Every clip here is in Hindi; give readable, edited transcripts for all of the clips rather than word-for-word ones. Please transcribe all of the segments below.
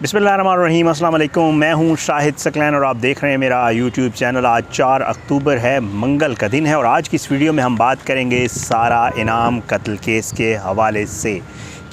बिस्मिल्लाहिर्रहमानिर्रहीम, अस्सलाम वालेकुम। मैं हूं शाहिद सकलैन और आप देख रहे हैं मेरा यूट्यूब चैनल। आज 4 अक्टूबर है, मंगल का दिन है और आज की इस वीडियो में हम बात करेंगे सारा इनाम कत्ल केस के हवाले से।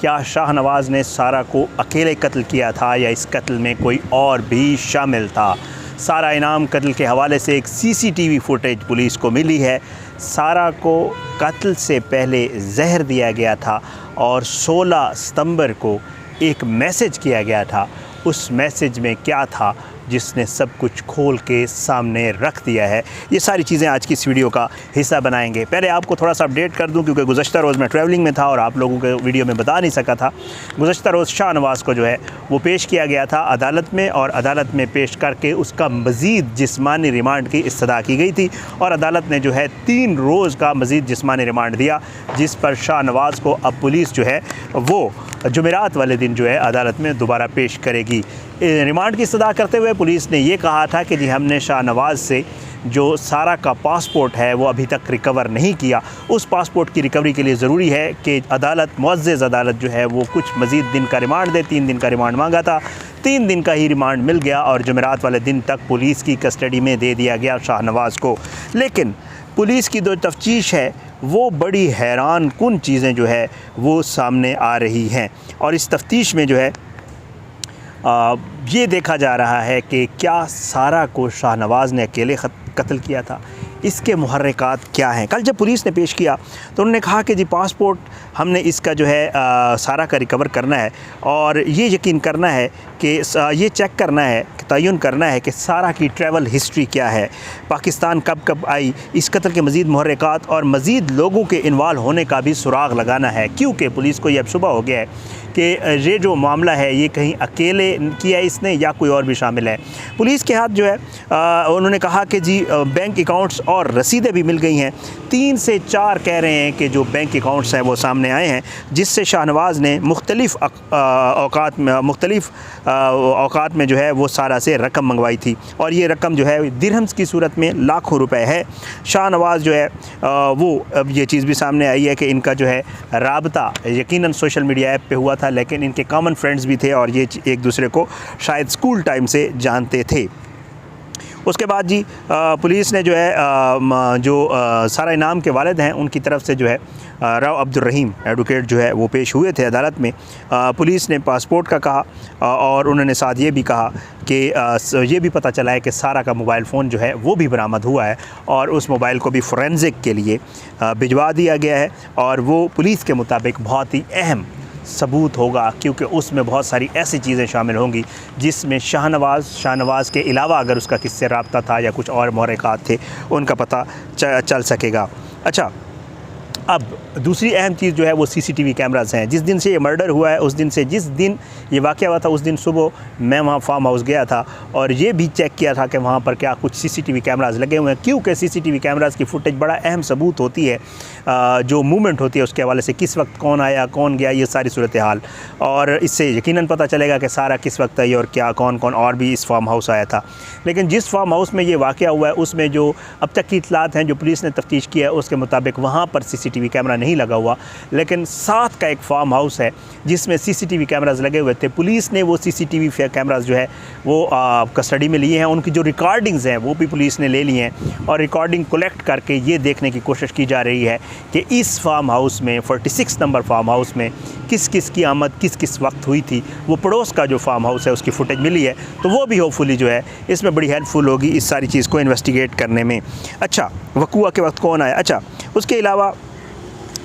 क्या शाहनवाज़ ने सारा को अकेले कत्ल किया था या इस कत्ल में कोई और भी शामिल था? सारा इनाम कत्ल के हवाले से एक सीसीटीवी फुटेज पुलिस को मिली है। सारा को कत्ल से पहले जहर दिया गया था और 16 सितंबर को एक मैसेज किया गया था। उस मैसेज में क्या था जिसने सब कुछ खोल के सामने रख दिया है, ये सारी चीज़ें आज की इस वीडियो का हिस्सा बनाएंगे। पहले आपको थोड़ा सा अपडेट कर दूं क्योंकि गुज़श्ता रोज़ मैं ट्रैवलिंग में था और आप लोगों के वीडियो में बता नहीं सका था। गुज़श्ता रोज़ शाहनवाज़ को जो है वो पेश किया गया था अदालत में और अदालत में पेश करके उसका मज़ीद जिस्मानी रिमांड की इस्तदा की गई थी और अदालत ने जो है 3 रोज़ का मज़ीद जिस्मानी रिमांड दिया, जिस पर शाहनवाज़ को अब पुलिस जो है वो जुमेरात वाले दिन जो है अदालत में दोबारा पेश करेगी। रिमांड की इस्तदा करते हुए पुलिस ने ये कहा था कि जी हमने शाहनवाज़ से जो सारा का पासपोर्ट है वो अभी तक रिकवर नहीं किया। उस पासपोर्ट की रिकवरी के लिए ज़रूरी है कि अदालत, मुअज़्ज़ज़ अदालत जो है वो कुछ मज़ीद दिन का रिमांड दे। 3 दिन का रिमांड मांगा था, 3 दिन का ही रिमांड मिल गया और जुमेरात वाले दिन तक पुलिस की कस्टडी में दे दिया गया शाहनवाज़ को। लेकिन पुलिस की जो तफ्तीश है वो बड़ी हैरान कुन चीज़ें जो है वो सामने आ रही हैं और इस तफ्तीश में जो है ये देखा जा रहा है कि क्या सारा को शाहनवाज़ ने अकेले कत्ल किया था, इसके मुहर्रिकात क्या हैं। कल जब पुलिस ने पेश किया तो उन्होंने कहा कि जी पासपोर्ट हमने इसका जो है सारा का रिकवर करना है और ये यकीन करना है कि ये चेक करना है, तयन करना है कि सारा की ट्रैवल हिस्ट्री क्या है, पाकिस्तान कब कब आई, इस कत्ल के मज़ीद मुहर्रिकात और मज़ीद लोगों के इन्वॉल्व होने का भी सुराग लगाना है। क्योंकि पुलिस को ये अब शुबा हो गया है कि ये जो मामला है ये कहीं अकेले किया इसने या कोई और भी शामिल है। पुलिस के हाथ जो है उन्होंने कहा कि जी बैंक अकाउंट्स और रसीदें भी मिल गई हैं। 3 से 4 कह रहे हैं कि जो बैंक अकाउंट्स हैं वो सामने आए हैं, जिससे शाहनवाज़ ने मुख्तलिफ़ औकात में जो है वो सारा से रकम मंगवाई थी और ये रकम जो है दिरहम्स की सूरत में लाखों रुपए है। शाहनवाज़ जो है वो अब ये चीज़ भी सामने आई है कि इनका जो है राबता यकीनन सोशल मीडिया ऐप पे हुआ था, लेकिन इनके कॉमन फ्रेंड्स भी थे और ये एक दूसरे को शायद स्कूल टाइम से जानते थे। उसके बाद जी पुलिस ने जो है सारा इनाम के वालिद हैं उनकी तरफ से जो है राव अब्दुल रहीम एडवोकेट जो है वो पेश हुए थे अदालत में। पुलिस ने पासपोर्ट का कहा और उन्होंने साथ ये भी कहा कि ये भी पता चला है कि सारा का मोबाइल फ़ोन जो है वो भी बरामद हुआ है और उस मोबाइल को भी फोरेंसिक के लिए भिजवा दिया गया है और वो पुलिस के मुताबिक बहुत ही अहम सबूत होगा क्योंकि उसमें बहुत सारी ऐसी चीज़ें शामिल होंगी जिसमें शाहनवाज़ के अलावा अगर उसका किससे रब्ता था या कुछ और मुहर्रिकात थे उनका पता चल सकेगा। अच्छा, अब दूसरी अहम चीज़ जो है वो सीसीटीवी कैमराज़ हैं। जिस दिन से ये मर्डर हुआ है उस दिन से, जिस दिन ये वाक़या हुआ था उस दिन सुबह मैं वहाँ फार्म हाउस गया था और ये भी चेक किया था कि वहाँ पर क्या कुछ सीसीटीवी कैमराज़ लगे हुए हैं, क्योंकि सीसीटीवी कैमराज़ की फुटेज बड़ा अहम सबूत होती है। जो मूवमेंट होती है उसके हवाले से, किस वक्त कौन आया कौन गया, ये सारी सूरत हाल, और इससे यकीनन पता चलेगा कि सारा किस वक्त आई और क्या कौन कौन और भी इस फार्म हाउस आया था। लेकिन जिस फार्म हाउस में ये वाक़या हुआ है उसमें जो अब तक की इतलात हैं, जो पुलिस ने तफ्तीश किया है उसके मुताबिक वहाँ पर सीसीटीवी कैमरा नहीं लगा हुआ, लेकिन साथ का एक फार्म हाउस है जिसमें सीसीटीवी कैमराज़ लगे हुए थे। पुलिस ने वो सीसीटीवी कैमराज़ जो है वो कस्टडी में लिए हैं, उनकी जो रिकॉर्डिंग्स हैं वो भी पुलिस ने ले ली हैं और रिकॉर्डिंग कलेक्ट करके ये देखने की कोशिश की जा रही है कि इस फार्म हाउस में 46 नंबर फार्म हाउस में किस किस की आमद किस किस वक्त हुई थी। वो पड़ोस का जो फार्म हाउस है उसकी फुटेज मिली है तो वो भी होपफुली जो है इसमें बड़ी हेल्पफुल होगी इस सारी चीज़ को इन्वेस्टिगेट करने में। अच्छा, वक़ूआ के वक्त कौन आया। अच्छा, उसके अलावा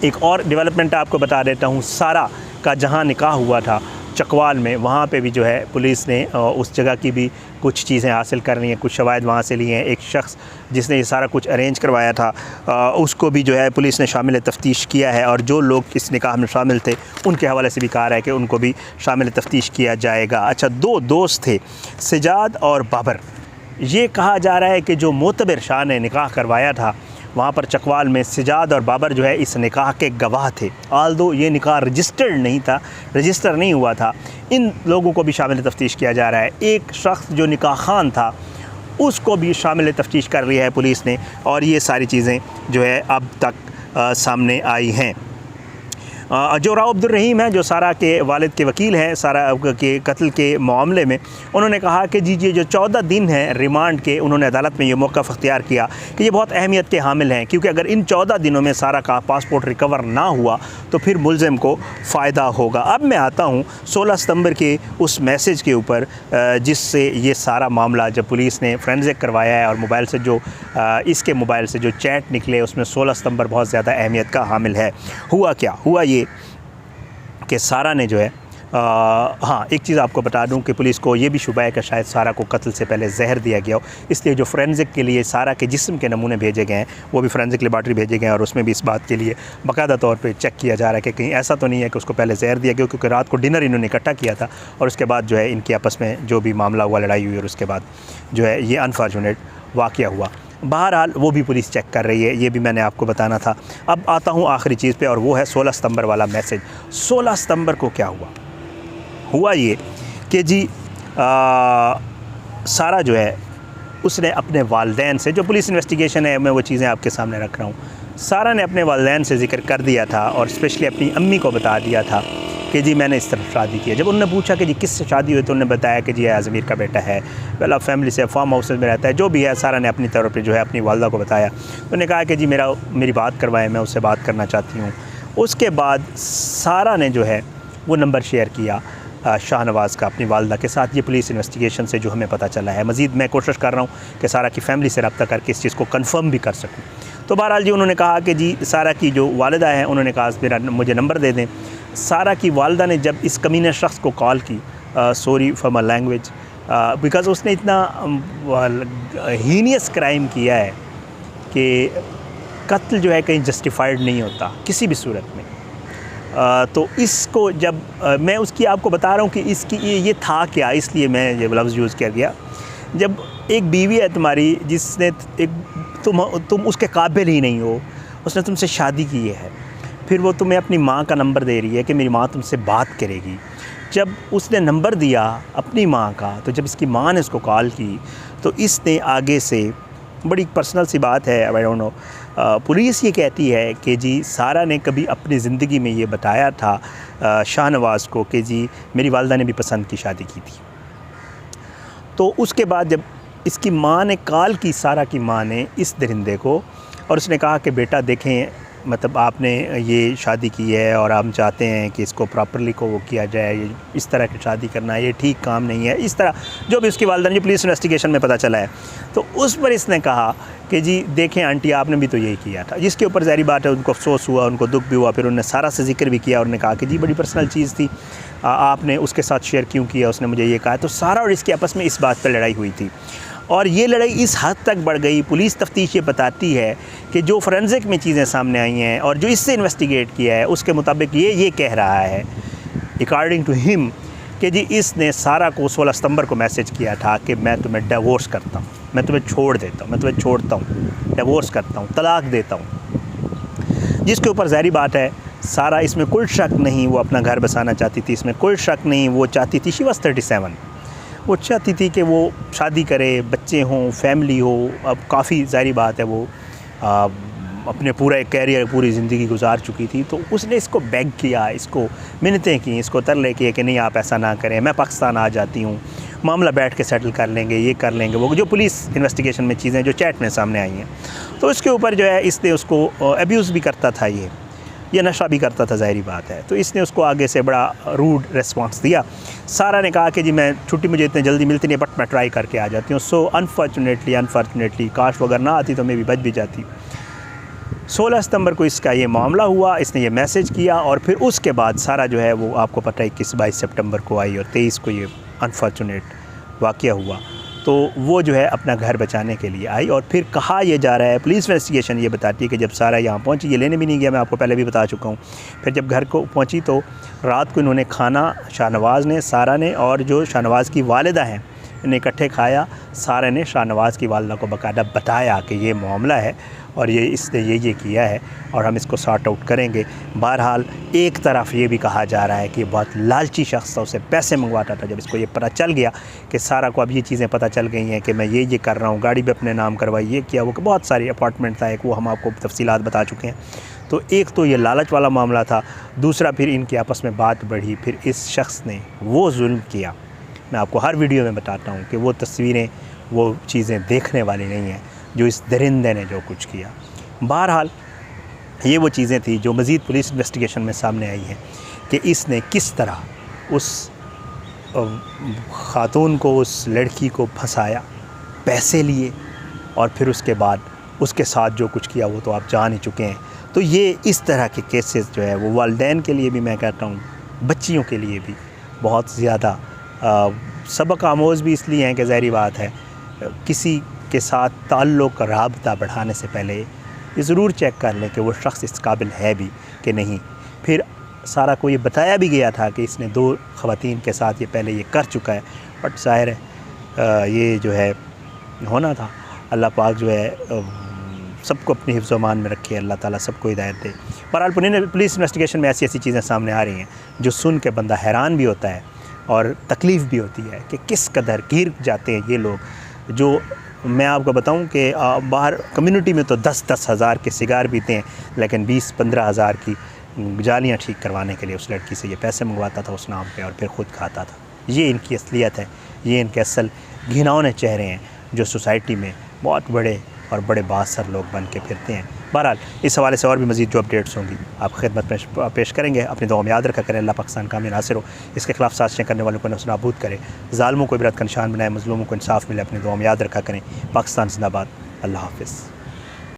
एक और डेवलपमेंट आपको बता देता हूँ। सारा का जहाँ निकाह हुआ था चकवाल में, वहाँ पे भी जो है पुलिस ने उस जगह की भी कुछ चीज़ें हासिल कर ली हैं, कुछ शवाहिद वहाँ से लिए हैं। एक शख्स जिसने ये सारा कुछ अरेंज करवाया था उसको भी जो है पुलिस ने शामिल तफ्तीश किया है और जो लोग इस निकाह में शामिल थे उनके हवाले से भी कहा है कि उनको भी शामिल तफ्तीश किया जाएगा। अच्छा, 2 दोस्त थे, सजाद और बाबर। ये कहा जा रहा है कि जो मोतबर शाह ने निकाह करवाया था वहाँ पर चकवाल में, सजाद और बाबर जो है इस निकाह के गवाह थे। आल्दो ये निकाह रजिस्टर नहीं हुआ था। इन लोगों को भी शामिल तफ्तीश किया जा रहा है। एक शख्स जो निकाह खान था उसको भी शामिल तफ्तीश कर रही है पुलिस ने और ये सारी चीज़ें जो है अब तक सामने आई हैं। जो राव अब्दुल रहीम हैं, जो सारा के वालिद के वकील हैं सारा के कत्ल के मामले में, उन्होंने कहा कि जी ये जो 14 दिन हैं रिमांड के, उन्होंने अदालत में ये मौक़िफ़ अख्तियार किया कि ये बहुत अहमियत के हामिल हैं, क्योंकि अगर इन 14 दिनों में सारा का पासपोर्ट रिकवर ना हुआ तो फिर मुल्ज़िम को फ़ायदा होगा। अब मैं आता हूँ 16 सितंबर के उस मैसेज के ऊपर जिससे ये सारा मामला जब पुलिस ने फोरेंसिक करवाया है और मोबाइल से जो इसके मोबाइल से जो चैट निकले उसमें 16 सितंबर बहुत ज़्यादा अहमियत का हामिल है। हुआ क्या हुआ ये कि सारा ने जो है हाँ, एक चीज़ आपको बता दूं कि पुलिस को ये भी शुबा है कि शायद सारा को कत्ल से पहले जहर दिया गया हो, इसलिए जो फोरेंसिक के लिए सारा के जिस्म के नमूने भेजे गए हैं वो भी फोरेंसिक लेबॉरेटरी भेजे गए हैं और उसमें भी इस बात के लिए बाकायदा तौर पे चेक किया जा रहा है कि कहीं ऐसा तो नहीं है कि उसको पहले जहर दिया गया, क्योंकि रात को डिनर इन्होंने इकट्ठा किया था और उसके बाद जो है इनकी आपस में जो भी मामला हुआ, लड़ाई हुई और उसके बाद जो है ये अनफॉर्चुनेट वाक़या हुआ। बहरहाल वो भी पुलिस चेक कर रही है, ये भी मैंने आपको बताना था। अब आता हूँ आखिरी चीज़ पे और वो है 16 सितंबर वाला मैसेज। 16 सितंबर को क्या हुआ ये कि जी सारा जो है उसने अपने वालिदैन से, जो पुलिस इन्वेस्टिगेशन है मैं वो चीज़ें आपके सामने रख रहा हूँ, सारा ने अपने वालिदैन से ज़िक्र कर दिया था और स्पेशली अपनी अम्मी को बता दिया था कि जी मैंने इस तरह शादी की है। जब उन्होंने पूछा कि जी किससे शादी हुई तो उन्होंने बताया कि जी आज़मीर का बेटा है, पहला फैमिली से फार्म हाउस में रहता है, जो भी है सारा ने अपनी तरफ पे जो है अपनी वालदा को बताया। उन्होंने कहा कि जी मेरी बात करवाएं, मैं उससे बात करना चाहती हूँ। उसके बाद सारा ने जो है वो नंबर शेयर किया शाहनवाज़ का अपनी वालदा के साथ। ये पुलिस इन्वेस्टिगेशन से जो हमें पता चला है। मज़ीद मैं कोशिश कर रहा हूँ कि सारा की फ़ैमिली से रब्ता करके इस चीज़ को कंफर्म भी कर सकूँ। तो बहरहाल जी उन्होंने कहा कि जी सारा की जो वालिदा हैं उन्होंने कहा मुझे नंबर दे दें। सारा की वालिदा ने जब इस कमीने शख्स को कॉल की, sorry for my language, because उसने इतना हीनियस क्राइम किया है कि कत्ल जो है कहीं जस्टिफाइड नहीं होता किसी भी सूरत में। तो इसको जब मैं उसकी आपको बता रहा हूँ कि इसकी ये था क्या, इसलिए मैं ये लफ्ज़ यूज़ किया गया। जब एक बीवी है तुम्हारी जिसने तुम उसके काबिल ही नहीं हो, उसने तुमसे शादी की है, फिर वो तुम्हें अपनी माँ का नंबर दे रही है कि मेरी माँ तुमसे बात करेगी। जब उसने नंबर दिया अपनी माँ का, तो जब इसकी माँ ने उसको कॉल की तो इसने आगे से, बड़ी पर्सनल सी बात है, आई डोंट नो, पुलिस ये कहती है कि जी सारा ने कभी अपनी ज़िंदगी में ये बताया था शाहनवाज़ को कि जी मेरी वालिदा ने भी पसंद की शादी की थी। तो उसके बाद जब इसकी माँ ने कॉल की, सारा की माँ ने, इस दरिंदे को, और उसने कहा कि बेटा देखें, मतलब आपने ये शादी की है और हम चाहते हैं कि इसको प्रॉपर्ली को वो किया जाए, ये इस तरह की शादी करना ये ठीक काम नहीं है, इस तरह जो भी उसकी वालिदा ने जो पुलिस इन्वेस्टिगेशन में पता चला है। तो उस पर इसने कहा कि जी देखें आंटी आपने भी तो यही किया था, जिसके ऊपर ज़ाहिर बात है उनको अफसोस हुआ, उनको दुख भी हुआ। फिर उन्होंने सारा से जिक्र भी किया और उन्होंने कहा कि जी बड़ी पर्सनल चीज़ थी, आपने उसके साथ शेयर क्यों किया, उसने मुझे ये कहा। तो सारा और इसकी आपस में इस बात पर लड़ाई हुई थी और ये लड़ाई इस हद तक बढ़ गई। पुलिस तफ्तीश ये बताती है कि जो फोरेंसिक में चीज़ें सामने आई हैं और जो इससे इन्वेस्टिगेट किया है उसके मुताबिक ये कह रहा है अकॉर्डिंग टू हिम कि जी इसने सारा को 16 सितंबर को मैसेज किया था कि मैं तुम्हें डिवोर्स करता हूँ, मैं तुम्हें छोड़ देता हूँ, मैं तुम्हें छोड़ता हूँ, डिवोर्स करता हूँ, तलाक देता हूँ। जिसके ऊपर ज़ाहिर बात है सारा, इसमें कोई शक नहीं वो अपना घर बसाना चाहती थी, इसमें कोई शक नहीं वो चाहती थी, शी वाज़ 37, वो चाहती थी कि वो शादी करे, बच्चे हों, फैमिली हो। अब काफ़ी ज़ाहिर बात है वो अपने पूरा एक कैरियर, पूरी ज़िंदगी गुजार चुकी थी। तो उसने इसको बेग किया, इसको मिन्नतें की, इसको तरले किए कि नहीं आप ऐसा ना करें, मैं पाकिस्तान आ जाती हूँ, मामला बैठ के सेटल कर लेंगे, ये कर लेंगे, वो जो पुलिस इन्वेस्टिगेशन में चीज़ें जो चैट में सामने आई हैं। तो इसके ऊपर जो है इसने उसको अब्यूज़ भी करता था, ये नशा भी करता था, ज़ाहिरी बात है। तो इसने उसको आगे से बड़ा रूड रिस्पॉन्स दिया। सारा ने कहा कि जी मैं छुट्टी मुझे इतनी जल्दी मिलती नहीं, बट मैं ट्राई करके आ जाती हूँ। सो अनफॉर्चुनेटली काश वो अगर ना आती तो मैं भी बच भी जाती। 16 सितंबर को इसका ये मामला हुआ, इसने ये मैसेज किया और फिर उसके बाद सारा जो है वो आपको पता है 21-22 सितंबर को आई और 23 को ये अनफॉर्चुनेट वाक़या हुआ। तो वो जो है अपना घर बचाने के लिए आई और फिर कहा यह जा रहा है, पुलिस इन्वेस्टिगेशन ये बताती है कि जब सारा यहाँ पहुँची, ये लेने भी नहीं गया, मैं आपको पहले भी बता चुका हूँ। फिर जब घर को पहुँची तो रात को इन्होंने खाना, शाहनवाज़ ने, सारा ने और जो शाहनवाज़ की वालिदा हैं, इन्हें इकट्ठे खाया। सारा ने शाहनवाज़ की वालिदा को बाकायदा बताया कि ये मामला है और ये इसने ये किया है और हम इसको सॉर्ट आउट करेंगे। बहरहाल एक तरफ ये भी कहा जा रहा है कि बहुत लालची शख्स था, उसे पैसे मंगवाता था। जब इसको ये पता चल गया कि सारा को अब ये चीज़ें पता चल गई हैं कि मैं ये कर रहा हूँ, गाड़ी भी अपने नाम करवाई, ये किया, वो बहुत सारी अपार्टमेंट था एक, वो हम आपको तफसीलात बता चुके हैं। तो एक तो ये लालच वाला मामला था, दूसरा फिर इनकी आपस में बात बढ़ी, फिर इस शख्स ने वो जुल्म किया। मैं आपको हर वीडियो में बताता हूँ कि वो तस्वीरें, वो चीज़ें देखने वाली नहीं हैं जो इस दरिंदे ने जो कुछ किया। बहरहाल ये वो चीज़ें थी जो मज़ीद पुलिस इन्वेस्टिगेशन में सामने आई हैं कि इसने किस तरह उस ख़ातून को, उस लड़की को फंसाया, पैसे लिए और फिर उसके बाद उसके साथ जो कुछ किया वो तो आप जान ही चुके हैं। तो ये इस तरह के केसेस जो है वो वालिदैन के लिए भी, मैं कहता हूँ बच्चियों के लिए भी बहुत ज़्यादा सबक आमोज़ भी इसलिए हैं कि ज़ाहिर बात है किसी के साथ ताल्लुक़, राबता बढ़ाने से पहले ये ज़रूर चेक कर लें कि वो शख्स इस काबिल है भी कि नहीं। फिर सारा को ये बताया भी गया था कि इसने 2 ख़वातीन के साथ ये पहले ये कर चुका है, बट ज़ाहिर है ये जो है होना था। अल्लाह पाक जो है सबको अपनी हिफ्ज़ व अमान में रखे, अल्लाह ताला सबको हिदायत दे। बहरहाल पुलिस इन्वेस्टिगेशन में ऐसी ऐसी चीज़ें सामने आ रही हैं जो सुन के बंदा हैरान भी होता है और तकलीफ़ भी होती है कि किस कदर गिर जाते हैं ये लोग। जो मैं आपको बताऊं कि बाहर कम्युनिटी में तो 10-10 हज़ार के सिगार पीते हैं, लेकिन 20-15 हज़ार की जालियाँ ठीक करवाने के लिए उस लड़की से ये पैसे मंगवाता था उस नाम पे और फिर ख़ुद खाता था। ये इनकी असलियत है, ये इनके असल घिनौने चेहरे हैं जो सोसाइटी में बहुत बड़े और बड़े बासर लोग बन के फिरते हैं। बहरहाल इस हवाले से और भी मज़ीद जो अपडेट्स होंगी आप खिदमत में पेश करेंगे। अपनी दुआ में याद रखा करें। अल्लाह पाकिस्तान कामयाब नासिर हो, इसके खिलाफ साजिशें करने वालों को नाबूद करे, ज़ालिमों को इबरत का निशान बनाए, मज़लूमों को इंसाफ मिले। अपनी दुआ में याद रखा करें। पाकिस्तान जिंदाबाद। अल्लाह हाफ़िज़।